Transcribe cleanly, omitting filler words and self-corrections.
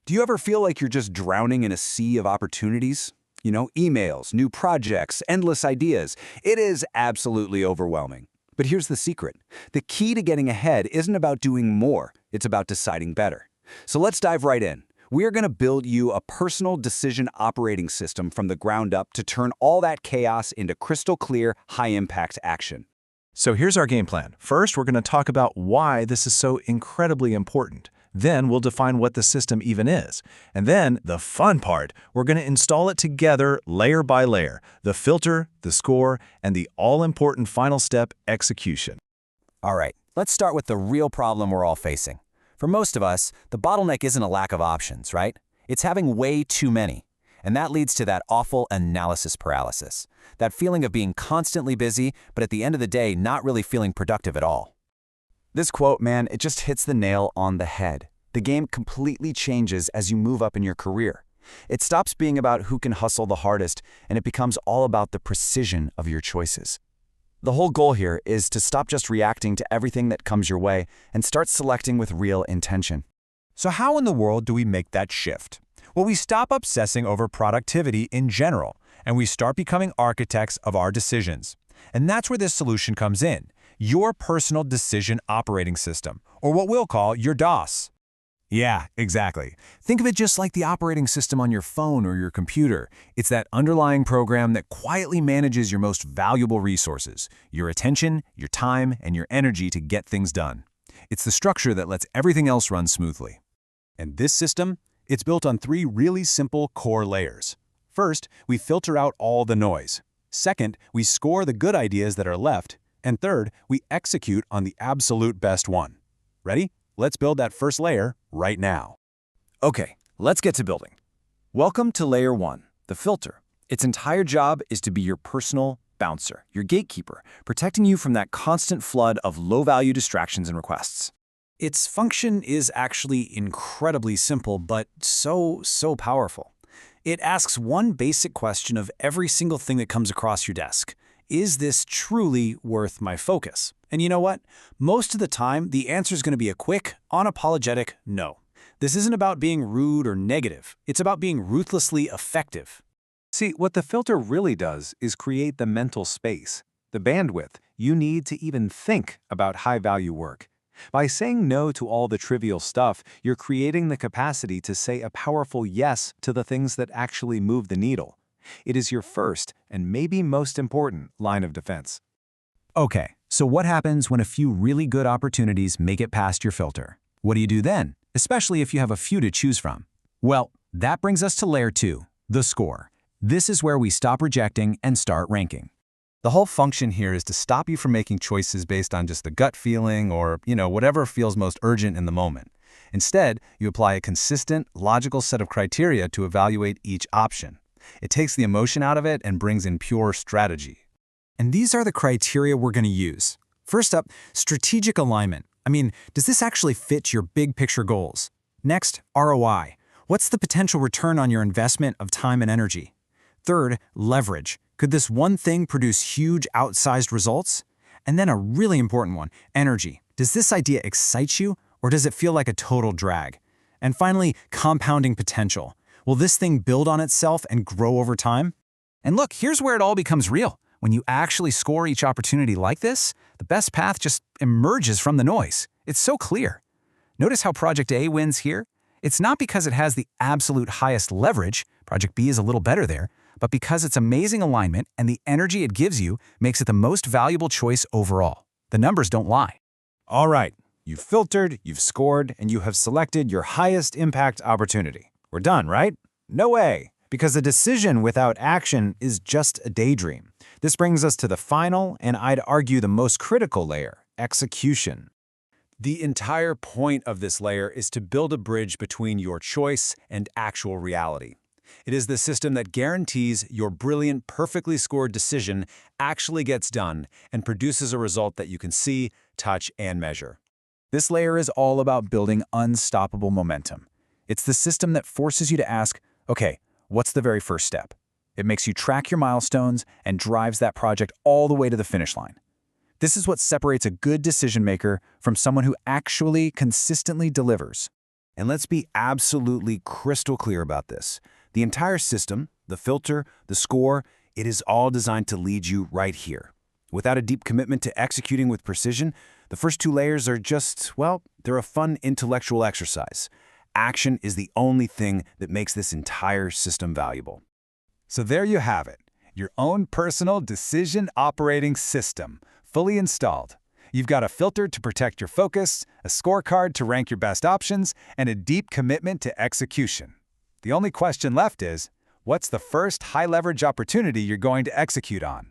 Do you ever feel like you're just drowning in a sea of opportunities? Emails, new projects, endless ideas. It is absolutely overwhelming. But here's the secret. The key to getting ahead isn't about doing more, it's about deciding better. So let's dive right in. We're going to build you a personal decision operating system from the ground up to turn all that chaos into crystal clear, high-impact action. So here's our game plan. First, we're going to talk about why this is so incredibly important. Then we'll define what the system even is. And then, the fun part, we're going to install it together layer by layer, the filter, the score, and the all-important final step, execution. All right, let's start with the real problem we're all facing. For most of us, the bottleneck isn't a lack of options, right? It's having way too many. And that leads to that awful analysis paralysis. That feeling of being constantly busy, but at the end of the day, not really feeling productive at all. This quote, man, it just hits the nail on the head. The game completely changes as you move up in your career. It stops being about who can hustle the hardest, and it becomes all about the precision of your choices. The whole goal here is to stop just reacting to everything that comes your way and start selecting with real intention. So how in the world do we make that shift? Well, we stop obsessing over productivity in general, and we start becoming architects of our decisions. And that's where this solution comes in. Your personal decision operating system, or what we'll call your DOS. Yeah, exactly. Think of it just like the operating system on your phone or your computer. It's that underlying program that quietly manages your most valuable resources, your attention, your time, and your energy to get things done. It's the structure that lets everything else run smoothly. And this system, it's built on 3 really simple core layers. First, we filter out all the noise. Second, we score the good ideas that are left. And third, we execute on the absolute best one. Ready? Let's build that first layer right now. Okay, let's get to building. Welcome to Layer 1, the filter. Its entire job is to be your personal bouncer, your gatekeeper, protecting you from that constant flood of low-value distractions and requests. Its function is actually incredibly simple, but so powerful. It asks one basic question of every single thing that comes across your desk. Is this truly worth my focus? And you know what? Most of the time, the answer is going to be a quick, unapologetic no. This isn't about being rude or negative. It's about being ruthlessly effective. See, what the filter really does is create the mental space, the bandwidth you need to even think about high-value work. By saying no to all the trivial stuff, you're creating the capacity to say a powerful yes to the things that actually move the needle. It is your first and maybe most important line of defense. Okay, so what happens when a few really good opportunities make it past your filter? What do you do then, especially if you have a few to choose from? Well, that brings us to Layer 2, the score. This is where we stop rejecting and start ranking. The whole function here is to stop you from making choices based on just the gut feeling or, whatever feels most urgent in the moment. Instead, you apply a consistent, logical set of criteria to evaluate each option. It takes the emotion out of it and brings in pure strategy. And these are the criteria we're going to use. First up, strategic alignment. Does this actually fit your big picture goals? Next, ROI. What's the potential return on your investment of time and energy? Third, leverage. Could this one thing produce huge outsized results? And then a really important one, energy. Does this idea excite you, or does it feel like a total drag? And finally, compounding potential. Will this thing build on itself and grow over time? And look, here's where it all becomes real. When you actually score each opportunity like this, the best path just emerges from the noise. It's so clear. Notice how Project A wins here? It's not because it has the absolute highest leverage, Project B is a little better there, but because its amazing alignment and the energy it gives you makes it the most valuable choice overall. The numbers don't lie. All right, you've filtered, you've scored, and you have selected your highest impact opportunity. We're done, right? No way, because a decision without action is just a daydream. This brings us to the final, and I'd argue the most critical layer, execution. The entire point of this layer is to build a bridge between your choice and actual reality. It is the system that guarantees your brilliant, perfectly scored decision actually gets done and produces a result that you can see, touch, and measure. This layer is all about building unstoppable momentum. It's the system that forces you to ask, okay, what's the very first step? It makes you track your milestones and drives that project all the way to the finish line. This is what separates a good decision maker from someone who actually consistently delivers. And let's be absolutely crystal clear about this. The entire system, the filter, the score, it is all designed to lead you right here. Without a deep commitment to executing with precision, the first two layers are just, well, they're a fun intellectual exercise. Action is the only thing that makes this entire system valuable. So there you have it, your own personal decision operating system, fully installed. You've got a filter to protect your focus, a scorecard to rank your best options, and a deep commitment to execution. The only question left is, what's the first high-leverage opportunity you're going to execute on?